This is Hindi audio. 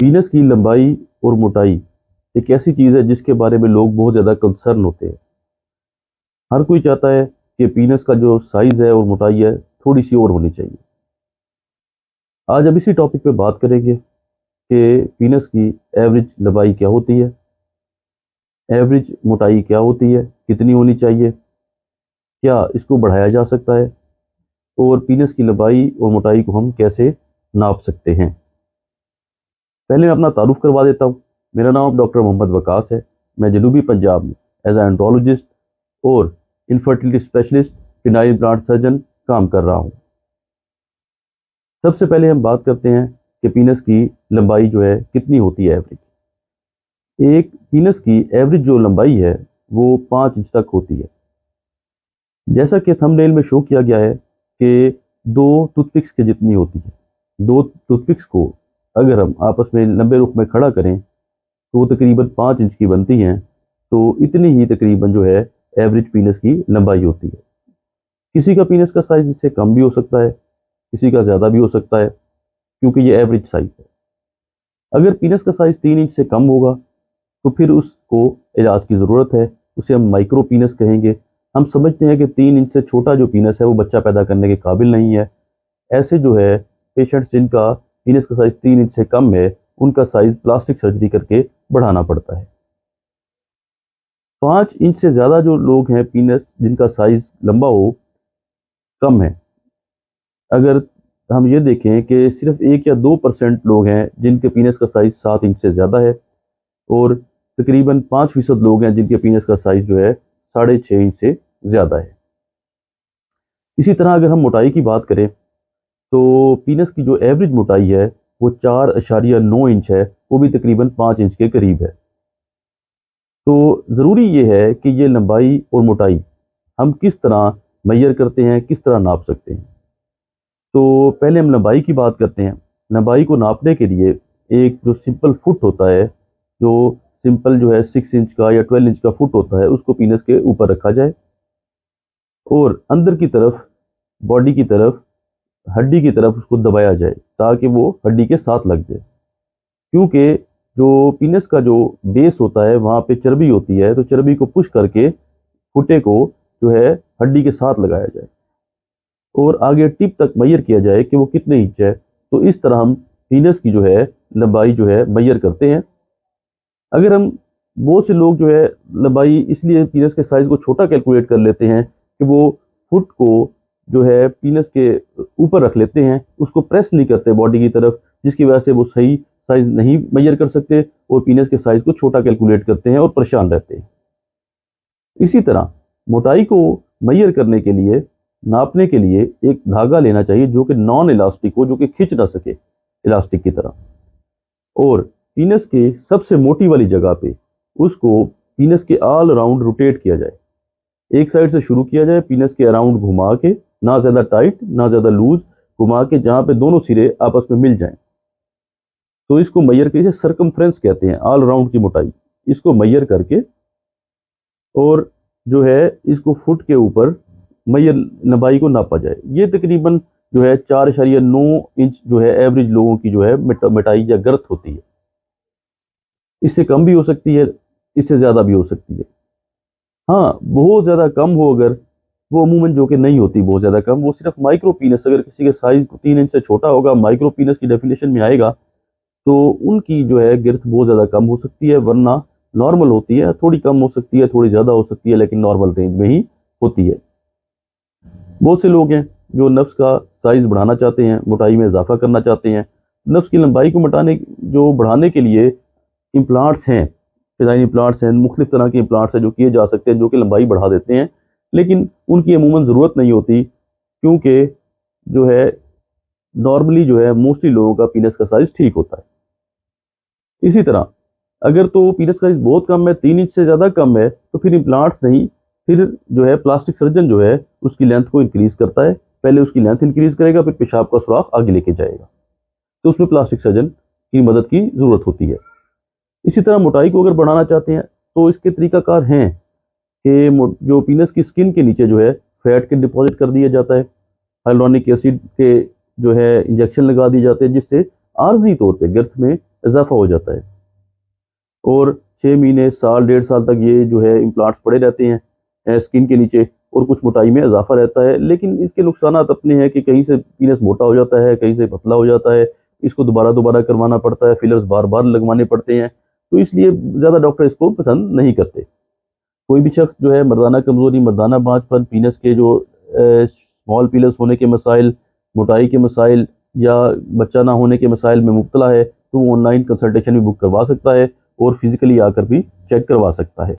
पीनस की लंबाई और मोटाई एक ऐसी चीज़ है जिसके बारे में लोग बहुत ज़्यादा कंसर्न होते हैं। हर कोई चाहता है कि पीनस का जो साइज़ है और मोटाई है थोड़ी सी और होनी चाहिए। आज हम इसी टॉपिक पे बात करेंगे कि पीनस की एवरेज लंबाई क्या होती है, एवरेज मोटाई क्या होती है, कितनी होनी चाहिए, क्या इसको बढ़ाया जा सकता है और पीनस की लंबाई और मोटाई को हम कैसे नाप सकते हैं। पहले मैं अपना तारुफ करवा देता हूँ। मेरा नाम डॉक्टर मोहम्मद वकास है। मैं जनूबी पंजाब में एज ए एंड्रोलॉजिस्ट और infertility specialist phenyl plant surgeon काम कर रहा हूँ। सबसे पहले हम बात करते हैं कि पीनस की लंबाई जो है कितनी होती है एवरेज। एक पीनस की एवरेज जो लंबाई है वो 5 इंच तक होती है। जैसा कि थंबनेल में शो किया गया है कि 2 टूथपिक्स के जितनी होती है। 2 टूथपिक्स को अगर हम आपस में लंबे रुख में खड़ा करें तो वो तकरीबन 5 इंच की बनती हैं। तो इतनी ही तकरीबन जो है एवरेज पीनस की लंबाई होती है। किसी का पीनस का साइज इससे कम भी हो सकता है, किसी का ज़्यादा भी हो सकता है, क्योंकि ये एवरेज साइज है। अगर पीनस का साइज 3 इंच से कम होगा तो फिर उसको इलाज की ज़रूरत है। उसे हम माइक्रो पीनस कहेंगे। हम समझते हैं कि 3 इंच से छोटा जो पीनस है वो बच्चा पैदा करने के काबिल नहीं है। ऐसे जो है पेशेंट्स जिनका पीनस का साइज 3 इंच से कम है उनका साइज प्लास्टिक सर्जरी करके बढ़ाना पड़ता है। 5 इंच से ज़्यादा जो लोग हैं पीनस जिनका साइज लंबा हो, कम है। अगर हम ये देखें कि सिर्फ 1 या 2% लोग हैं जिनके पीनस का साइज 7 इंच से ज़्यादा है और तकरीबन 5% लोग हैं जिनके पीनस का साइज जो है 6.5 इंच से ज़्यादा है। इसी तरह अगर हम मोटाई की बात करें तो पीनस की जो एवरेज मोटाई है वो 4.9 इंच है, वो भी तकरीबन 5 इंच के करीब है। तो ज़रूरी ये है कि ये लंबाई और मोटाई हम किस तरह मेजर करते हैं, किस तरह नाप सकते हैं। तो पहले हम लंबाई की बात करते हैं। लंबाई को नापने के लिए एक जो सिंपल फुट होता है, जो सिंपल जो है 6 इंच का या 12 इंच का फुट होता है, उसको पीनस के ऊपर रखा जाए और अंदर की तरफ, बॉडी की तरफ, हड्डी की तरफ उसको दबाया जाए ताकि वो हड्डी के साथ लग जाए। क्योंकि जो पीनस का जो बेस होता है वहाँ पे चर्बी होती है, तो चर्बी को पुश करके फुटे को जो है हड्डी के साथ लगाया जाए और आगे टिप तक मेजर किया जाए कि वो कितने इंच है। तो इस तरह हम पीनस की जो है लंबाई जो है मेजर करते हैं। अगर हम, बहुत से लोग जो है लंबाई इसलिए पीनस के साइज को छोटा कैलकुलेट कर लेते हैं कि वो फुट को जो है पीनस के ऊपर रख लेते हैं, उसको प्रेस नहीं करते बॉडी की तरफ, जिसकी वजह से वो सही साइज नहीं मेजर कर सकते और पीनस के साइज को छोटा कैलकुलेट करते हैं और परेशान रहते हैं। इसी तरह मोटाई को मेजर करने के लिए, नापने के लिए एक धागा लेना चाहिए जो कि नॉन इलास्टिक हो, जो कि खिंच ना सके इलास्टिक की तरह, और पीनस के सबसे मोटी वाली जगह पे उसको पीनस के ऑल अराउंड रोटेट किया जाए। एक साइड से शुरू किया जाए, पीनस के अराउंड घुमा के, ना ज़्यादा टाइट ना ज़्यादा लूज, घुमा के जहाँ पे दोनों सिरे आपस में मिल जाएं। तो इसको मेजर करके, सर्कमफ्रेंस कहते हैं ऑल अराउंड की मोटाई, इसको मेजर करके और जो है इसको फुट के ऊपर मेजर लंबाई को नापा जाए। ये तकरीबन जो है 4.9 इंच जो है एवरेज लोगों की जो है मोटाई या गर्थ होती है। इससे कम भी हो सकती है, इससे ज़्यादा भी हो सकती है। हाँ, बहुत ज़्यादा कम हो अगर, वो अमूमन जो कि नहीं होती बहुत ज़्यादा कम, वो सिर्फ माइक्रो पीनस, अगर किसी के साइज 3 इंच से छोटा होगा, माइक्रो पीनस की डेफिनेशन में आएगा, तो उनकी जो है गिरथ बहुत ज़्यादा कम हो सकती है, वरना नॉर्मल होती है। थोड़ी कम हो सकती है, थोड़ी ज़्यादा हो सकती है, लेकिन नॉर्मल रेंज में ही होती है। बहुत से लोग हैं जो नफ्स का साइज बढ़ाना चाहते हैं, मोटाई में इजाफा करना चाहते हैं। नफ्स की लंबाई को बढ़ाने के लिए इम्प्लांट्स हैं, फिनाइल इम्प्लांट्स हैं, मुख्तलिफ तरह के इम्प्लांट्स हैं जो किए जा सकते हैं, जो कि लंबाई बढ़ा देते हैं, लेकिन उनकी अमूमन ज़रूरत नहीं होती, क्योंकि जो है नॉर्मली जो है मोस्टली लोगों का पीनस का साइज ठीक होता है। इसी तरह अगर तो पीनस का साइज बहुत कम है, 3 इंच से ज़्यादा कम है, तो फिर इम्प्लांट्स नहीं, फिर जो है प्लास्टिक सर्जन जो है उसकी लेंथ को इंक्रीज़ करता है। पहले उसकी लेंथ इंक्रीज़ करेगा, फिर पेशाब का सुराख आगे लेके जाएगा, तो उसमें प्लास्टिक सर्जन की मदद की ज़रूरत होती है। इसी तरह मोटाई को अगर बढ़ाना चाहते हैं तो इसके तरीकाकार हैं कि जो पीनस की स्किन के नीचे जो है फैट के डिपॉजिट कर दिया जाता है, हाइलुरोनिक एसिड के जो है इंजेक्शन लगा दिए जाते हैं, जिससे आर्जी तौर पे गर्थ में इजाफा हो जाता है। और 6 महीने, साल, 1.5 साल तक ये जो है इम्प्लांट्स पड़े रहते हैं स्किन के नीचे, और कुछ मोटाई में इजाफा रहता है। लेकिन इसके नुकसानात अपने हैं कि कहीं से पीनस मोटा हो जाता है, कहीं से पतला हो जाता है, इसको दोबारा दोबारा करवाना पड़ता है, फिलर्स बार बार लगवाने पड़ते हैं, तो इसलिए ज़्यादा डॉक्टर इसको पसंद नहीं करते। कोई भी शख्स जो है मर्दाना कमज़ोरी, मर्दाना बांझपन, पीनस के जो स्मॉल पीनस होने के मसाइल, मोटाई के मसाइल या बच्चा ना होने के मसाइल में मुब्तला है, तो वो ऑनलाइन कंसल्टेशन भी बुक करवा सकता है और फिज़िकली आकर भी चेक करवा सकता है।